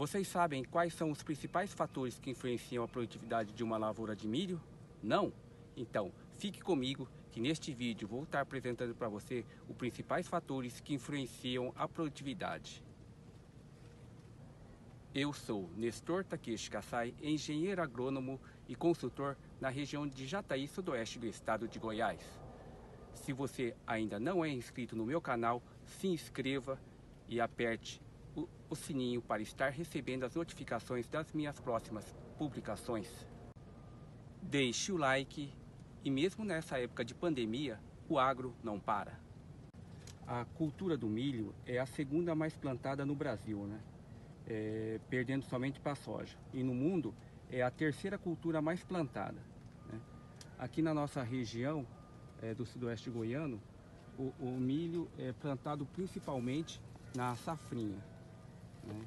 Vocês sabem quais são os principais fatores que influenciam a produtividade de uma lavoura de milho? Não? Então, fique comigo que neste vídeo vou estar apresentando para você os principais fatores que influenciam a produtividade. Eu sou Nestor Takeshi Kasai, engenheiro agrônomo e consultor na região de Jataí, sudoeste do estado de Goiás. Se você ainda não é inscrito no meu canal, se inscreva e aperte o sininho para estar recebendo as notificações das minhas próximas publicações. Deixe o like e mesmo nessa época de pandemia, o agro não para. A cultura do milho é a segunda mais plantada no Brasil, né? Perdendo somente para a soja. E no mundo é a terceira cultura mais plantada, né? Aqui na nossa região do sudoeste goiano, o milho é plantado principalmente na safrinha, né?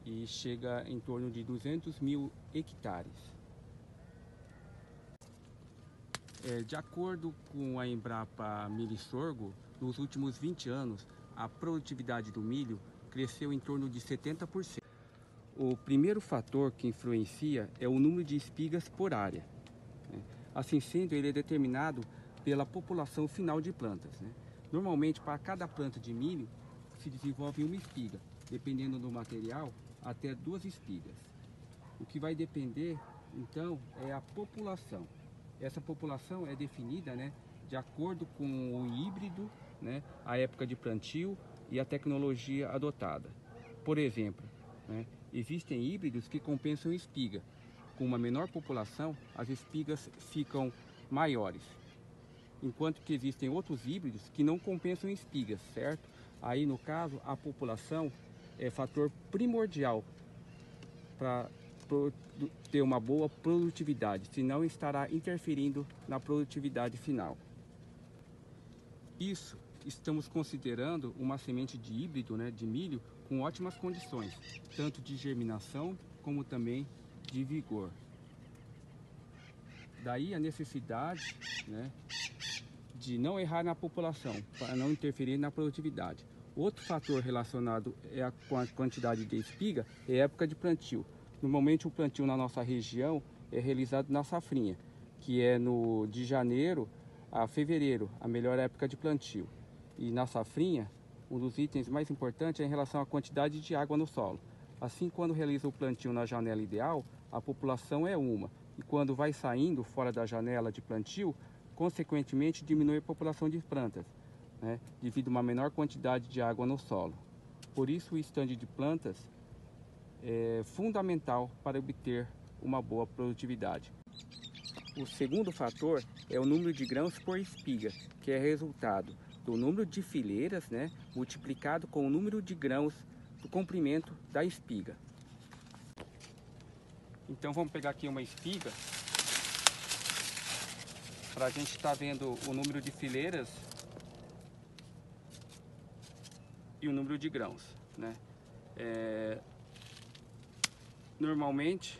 E chega em torno de 200 mil hectares. De acordo com a Embrapa Milho e Sorgo, nos últimos 20 anos, a produtividade do milho cresceu em torno de 70%. O primeiro fator que influencia é o número de espigas por área, né? Assim sendo, ele é determinado pela população final de plantas, né? Normalmente, para cada planta de milho, se desenvolve uma espiga, dependendo do material, até 2 espigas. O que vai depender, então, é a população. Essa população é definida, né, de acordo com o híbrido, né, a época de plantio e a tecnologia adotada. Por exemplo, né, existem híbridos que compensam espiga. Com uma menor população, as espigas ficam maiores. Enquanto que existem outros híbridos que não compensam espigas, certo? Aí, no caso, a população é fator primordial para ter uma boa produtividade, senão estará interferindo na produtividade final. Isso estamos considerando uma semente de híbrido, né, de milho com ótimas condições, tanto de germinação como também de vigor. Daí a necessidade, né, de não errar na população, para não interferir na produtividade. Outro fator relacionado com a quantidade de espiga é a época de plantio. Normalmente o plantio na nossa região é realizado na safrinha, que é de janeiro a fevereiro, a melhor época de plantio. E na safrinha, um dos itens mais importantes é em relação à quantidade de água no solo. Assim, quando realiza o plantio na janela ideal, a população é uma. E quando vai saindo fora da janela de plantio, consequentemente diminui a população de plantas, né, devido a uma menor quantidade de água no solo. Por isso o estande de plantas é fundamental para obter uma boa produtividade. O segundo fator é o número de grãos por espiga, que é resultado do número de fileiras, né, multiplicado com o número de grãos do comprimento da espiga. Então vamos pegar aqui uma espiga para a gente estar vendo o número de fileiras e o número de grãos, né? Normalmente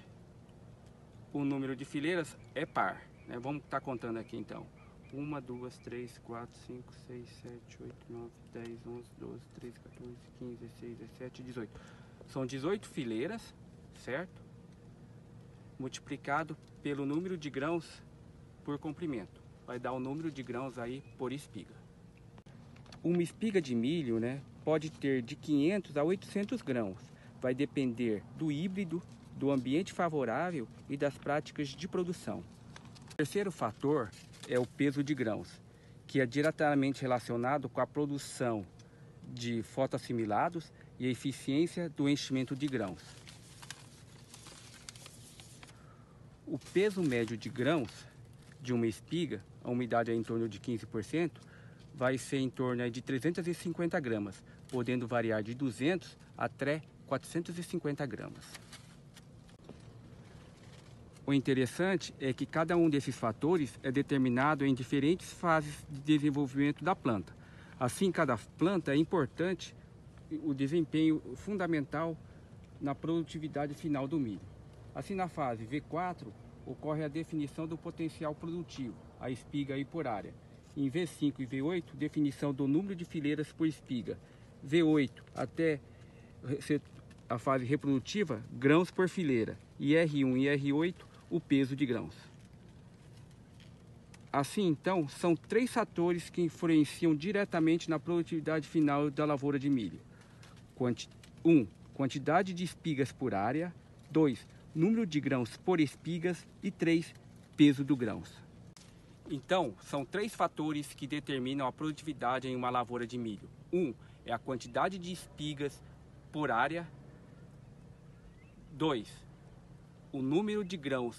o número de fileiras é par, né? Vamos estar contando aqui então: 1, 2, 3, 4, 5, 6, 7, 8, 9, 10, 11, 12, 13, 14, 15, 16, 17, 18. São 18 fileiras, certo? Multiplicado pelo número de grãos por comprimento, vai dar o número de grãos aí por espiga. Uma espiga de milho, né, pode ter de 500 a 800 grãos. Vai depender do híbrido, do ambiente favorável e das práticas de produção. O terceiro fator é o peso de grãos, que é diretamente relacionado com a produção de fotoassimilados e a eficiência do enchimento de grãos. O peso médio de grãos de uma espiga, a umidade é em torno de 15%, vai ser em torno de 350 gramas, podendo variar de 200 até 450 gramas. O interessante é que cada um desses fatores é determinado em diferentes fases de desenvolvimento da planta. Assim, cada planta é importante o desempenho fundamental na produtividade final do milho. Assim, na fase V4, ocorre a definição do potencial produtivo, a espiga aí por área. Em V5 e V8, definição do número de fileiras por espiga. V8 até ser a fase reprodutiva, grãos por fileira, e R1 e R8, o peso de grãos. Assim, então, são 3 fatores que influenciam diretamente na produtividade final da lavoura de milho. 1. Quantidade de espigas por área. 2. Número de grãos por espigas. E 3. Peso do grãos. Então, são 3 fatores que determinam a produtividade em uma lavoura de milho. 1. É a quantidade de espigas por área. 2. O número de grãos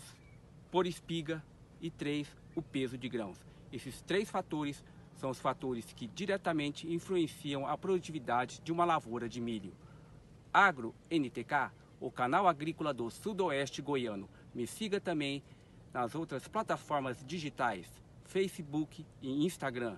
por espiga. E 3. O peso de grãos. Esses 3 fatores são os fatores que diretamente influenciam a produtividade de uma lavoura de milho. Agro NTK, o canal agrícola do Sudoeste Goiano. Me siga também nas outras plataformas digitais, Facebook e Instagram.